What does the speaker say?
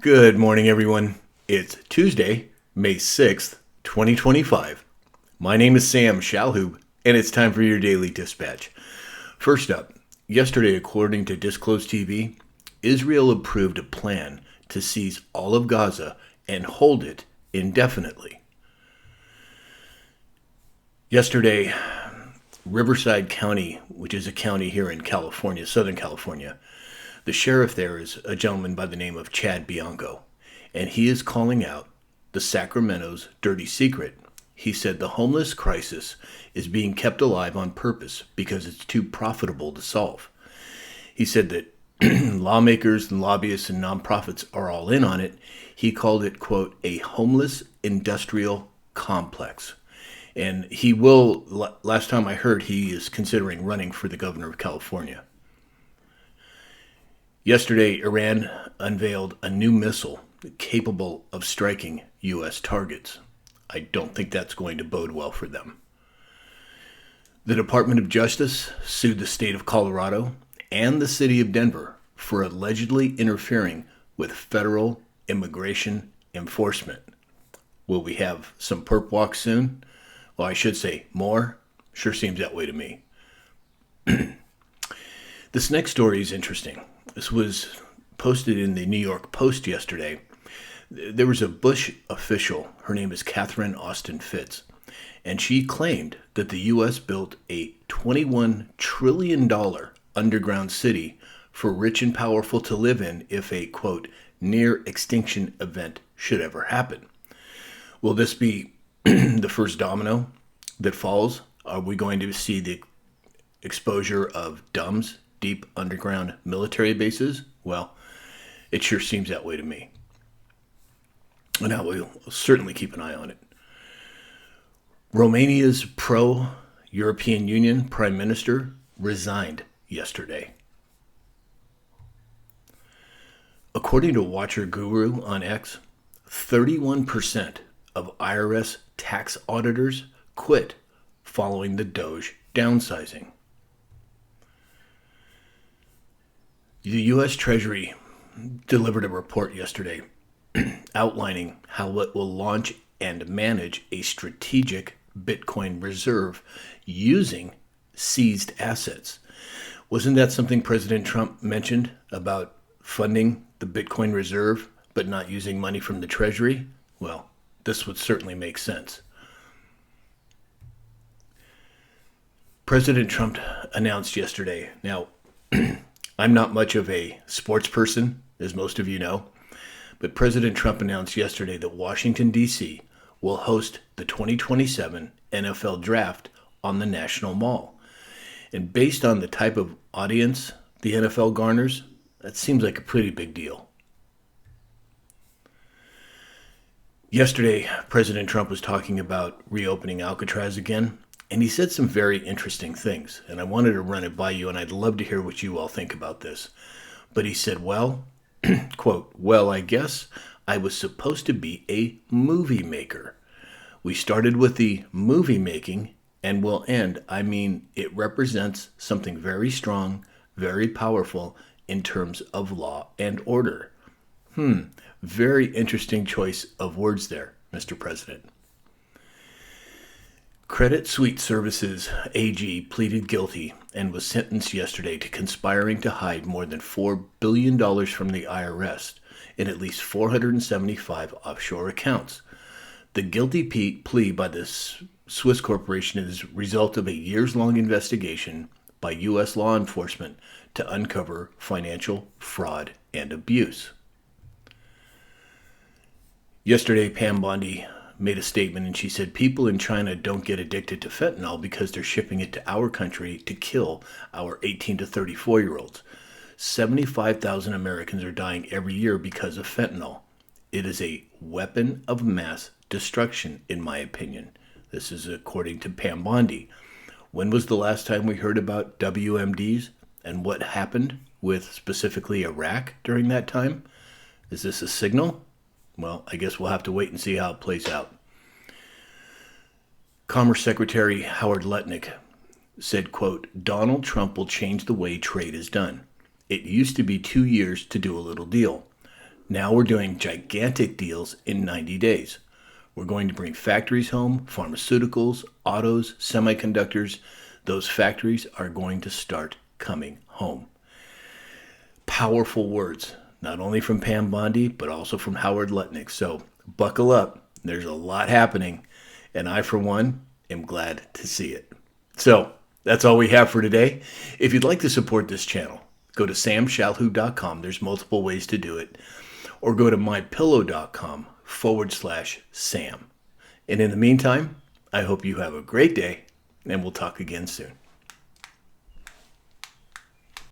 Good morning, everyone. It's Tuesday, May 6th, 2025. My name is Sam Shalhoub, and it's time for your daily dispatch. First up, yesterday, according to Disclosed TV, Israel approved a plan to seize all of Gaza and hold it indefinitely. Yesterday, Riverside County, which is a county here in California, Southern California, the sheriff there is a gentleman by the name of Chad Bianco, and he is calling out the Sacramento's dirty secret. He said the homeless crisis is being kept alive on purpose because it's too profitable to solve. He said that lawmakers and lobbyists and nonprofits are all in on it. He called it, quote, a homeless industrial complex. And he will, last time I heard, he is considering running for the governor of California. Yesterday, Iran unveiled a new missile capable of striking U.S. targets. I don't think that's going to bode well for them. The Department of Justice sued the state of Colorado and the city of Denver for allegedly interfering with federal immigration enforcement. Will we have some perp walks soon? Well, I should say more. Sure seems that way to me. This next story is interesting. This was posted in the New York Post yesterday. There was a Bush official, her name is Catherine Austin Fitts, and she claimed that the U.S. built a $21 trillion underground city for rich and powerful to live in if a, quote, near extinction event should ever happen. Will this be the first domino that falls? Are we going to see the exposure of DUMBs, deep underground military bases? Well, it sure seems that way to me. And I will certainly keep an eye on it. Romania's pro-European Union Prime Minister resigned yesterday. According to Watcher Guru on X, 31% of IRS tax auditors quit following the Doge downsizing. The U.S. Treasury delivered a report yesterday outlining how it will launch and manage a strategic Bitcoin reserve using seized assets. Wasn't that something President Trump mentioned about funding the Bitcoin reserve but not using money from the Treasury? Well, this would certainly make sense. President Trump announced yesterday. Now, I'm not much of a sports person, as most of you know, but President Trump announced yesterday that Washington, D.C. will host the 2027 NFL Draft on the National Mall. And based on the type of audience the NFL garners, that seems like a pretty big deal. Yesterday, President Trump was talking about reopening Alcatraz again, and he said some very interesting things, and I wanted to run it by you, and I'd love to hear what you all think about this. But he said, well, quote, well, I guess I was supposed to be a movie maker. We started with the movie making and will end. I mean, it represents something very strong, very powerful in terms of law and order. Very interesting choice of words there, Mr. President. Credit Suisse Services AG pleaded guilty and was sentenced yesterday to conspiring to hide more than $4 billion from the IRS in at least 475 offshore accounts. The guilty plea by this Swiss corporation is a result of a years-long investigation by U.S. law enforcement to uncover financial fraud and abuse. Yesterday, Pam Bondi made a statement and she said people in China don't get addicted to fentanyl because they're shipping it to our country to kill our 18 to 34-year-olds. 75,000 Americans are dying every year because of fentanyl. It is a weapon of mass destruction, in my opinion. This is according to Pam Bondi. When was the last time we heard about WMDs and what happened with specifically Iraq during that time? Is this a signal? Well, I guess we'll have to wait and see how it plays out. Commerce Secretary Howard Lutnick said, quote, Donald Trump will change the way trade is done. It used to be 2 years to do a little deal. Now we're doing gigantic deals in 90 days. We're going to bring factories home, pharmaceuticals, autos, semiconductors. Those factories are going to start coming home. Powerful words, not only from Pam Bondi, but also from Howard Lutnick. So buckle up. There's a lot happening, and I, for one, am glad to see it. So that's all we have for today. If you'd like to support this channel, go to samshalhu.com. There's multiple ways to do it. Or go to mypillow.com/Sam. And in the meantime, I hope you have a great day, and we'll talk again soon.